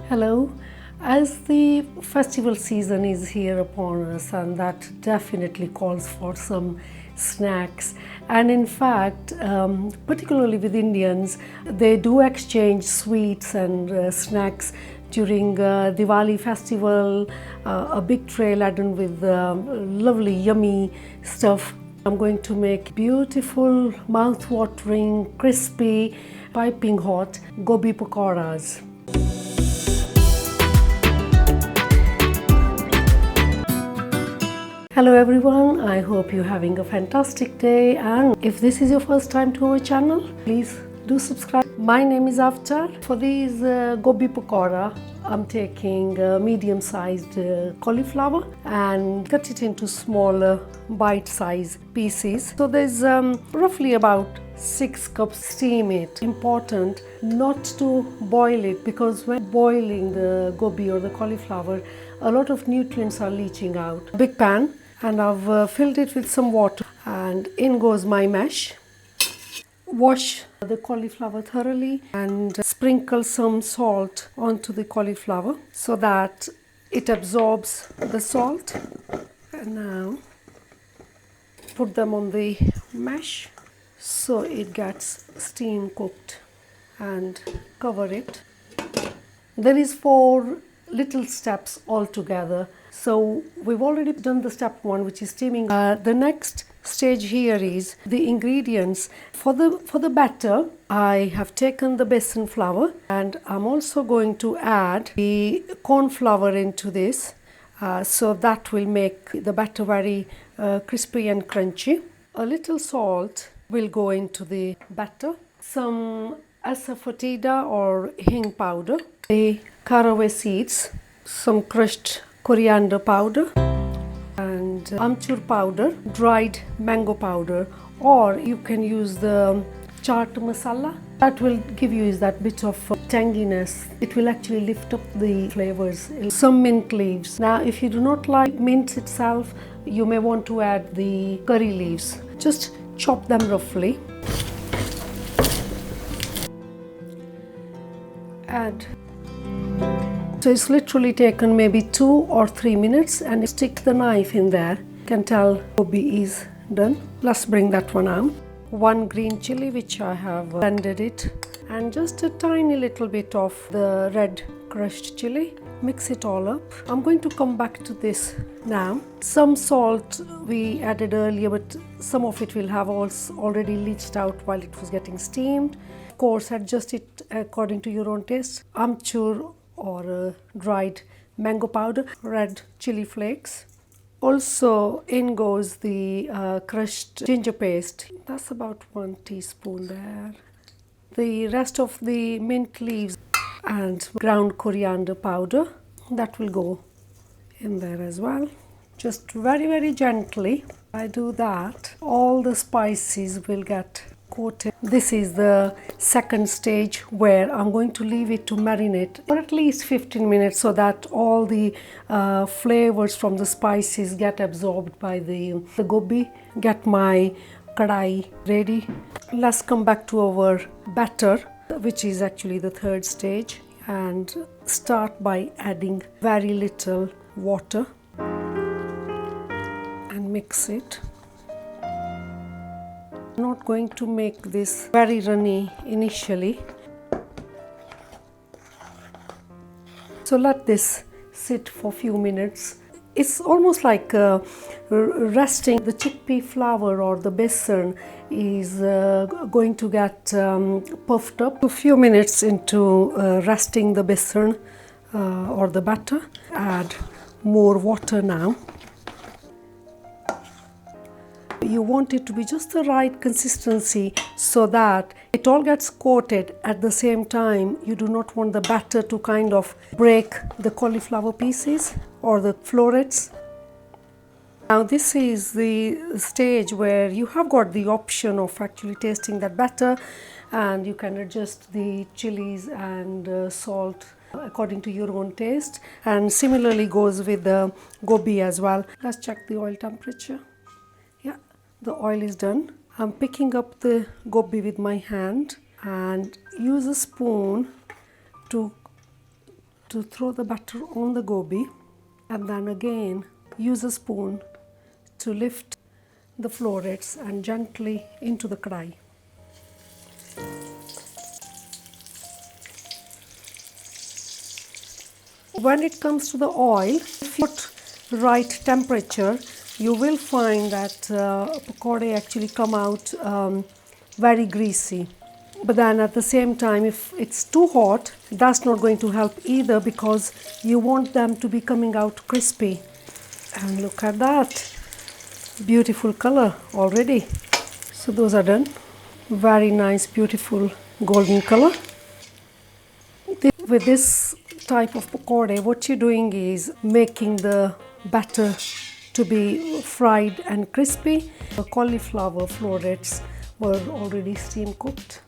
Hello. As the festival season is here upon us, and that definitely calls for some snacks. And in fact, particularly with Indians, they do exchange sweets and snacks during Diwali festival, a big tray laden with lovely, yummy stuff. I'm going to make beautiful, mouth-watering, crispy, piping hot Gobi pakoras. Hello everyone, I hope you're having a fantastic day, and if this is your first time to our channel, please do subscribe. My name is Avtaars. For these Gobi pakora, I'm taking medium-sized cauliflower and cut it into smaller bite-sized pieces. So there's roughly about 6 cups. Steam it. Important not to boil it, because when boiling the gobi or the cauliflower, a lot of nutrients are leaching out. Big pan, and I've filled it with some water, and in goes my mash. Wash the cauliflower thoroughly and sprinkle some salt onto the cauliflower so that it absorbs the salt. And now put them on the mash so it gets steam cooked, and cover it. There is 4 little steps altogether. So we've already done the step 1, which is steaming. The next stage here is the ingredients. For the batter, I have taken the besan flour, and I'm also going to add the corn flour into this, so that will make the batter very crispy and crunchy. A little salt will go into the batter, some asafoetida or hing powder, the caraway seeds, some crushed coriander powder, and amchur powder, dried mango powder, or you can use the chaat masala. That will give you that bit of tanginess. It will actually lift up the flavors. Some mint leaves. Now, if you do not like mint itself, you may want to add the curry leaves. Just chop them roughly. Add. So it's literally taken maybe 2 or 3 minutes, and stick the knife in there. You can tell gobi is done. Let's bring that one out. 1 green chili, which I have blended it, and just a tiny little bit of the red crushed chili. Mix it all up. I'm going to come back to this now. Some salt we added earlier, but some of it will have also already leached out while it was getting steamed. Of course, adjust it according to your own taste. Amchur or dried mango powder, red chili flakes. Also in goes the crushed ginger paste. That's about 1 teaspoon there. The rest of the mint leaves and ground coriander powder, that will go in there as well. Just very, very gently. I do that, all the spices will get coated. This is the second stage, where I'm going to leave it to marinate for at least 15 minutes so that all the flavors from the spices get absorbed by the gobi. Get my kadai ready. Let's come back to our batter, which is actually the third stage, and start by adding very little water and mix it. I'm not going to make this very runny initially. So let this sit for a few minutes. It's almost like resting. The chickpea flour or the besan is going to get puffed up. A few minutes into resting the besan or the batter, add more water now. You want it to be just the right consistency so that it all gets coated at the same time. You do not want the batter to kind of break the cauliflower pieces or the florets. Now this is the stage where you have got the option of actually tasting that batter, and you can adjust the chilies and salt according to your own taste, and similarly goes with the gobi as well. Let's check the oil temperature. Yeah, the oil is done. I'm picking up the gobi with my hand and use a spoon to to throw the batter on the gobi, and then again use a spoon to lift the florets and gently into the kadai. When it comes to the oil, if you put right temperature, you will find that pakora actually come out very greasy. But then at the same time, if it's too hot, that's not going to help either, because you want them to be coming out crispy. And look at that, beautiful color already. So those are done. Very nice, beautiful golden color. With this type of pakora, what you're doing is making the batter to be fried and crispy. The cauliflower florets were already steam cooked.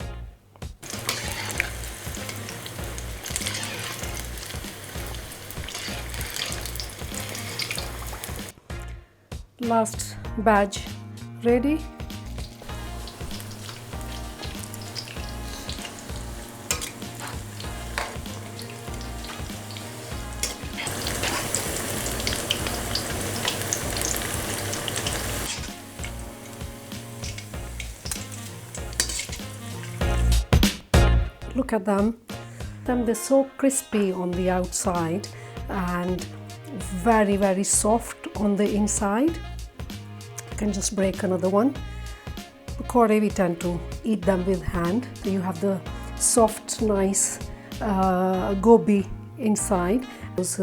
Last batch ready. Look at them. They're so crispy on the outside and very, very soft on the inside. You can just break another one. Pakora, we tend to eat them with hand. You have the soft, nice gobi inside, those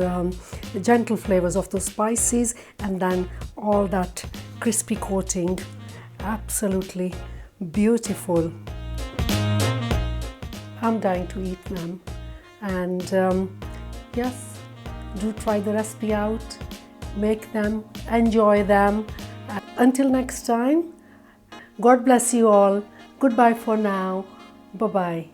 gentle flavors of the spices, and then all that crispy coating. Absolutely beautiful. I'm dying to eat them, and yes, do try the recipe out, make them, enjoy them. Until next time, God bless you all. Goodbye for now. Bye-bye.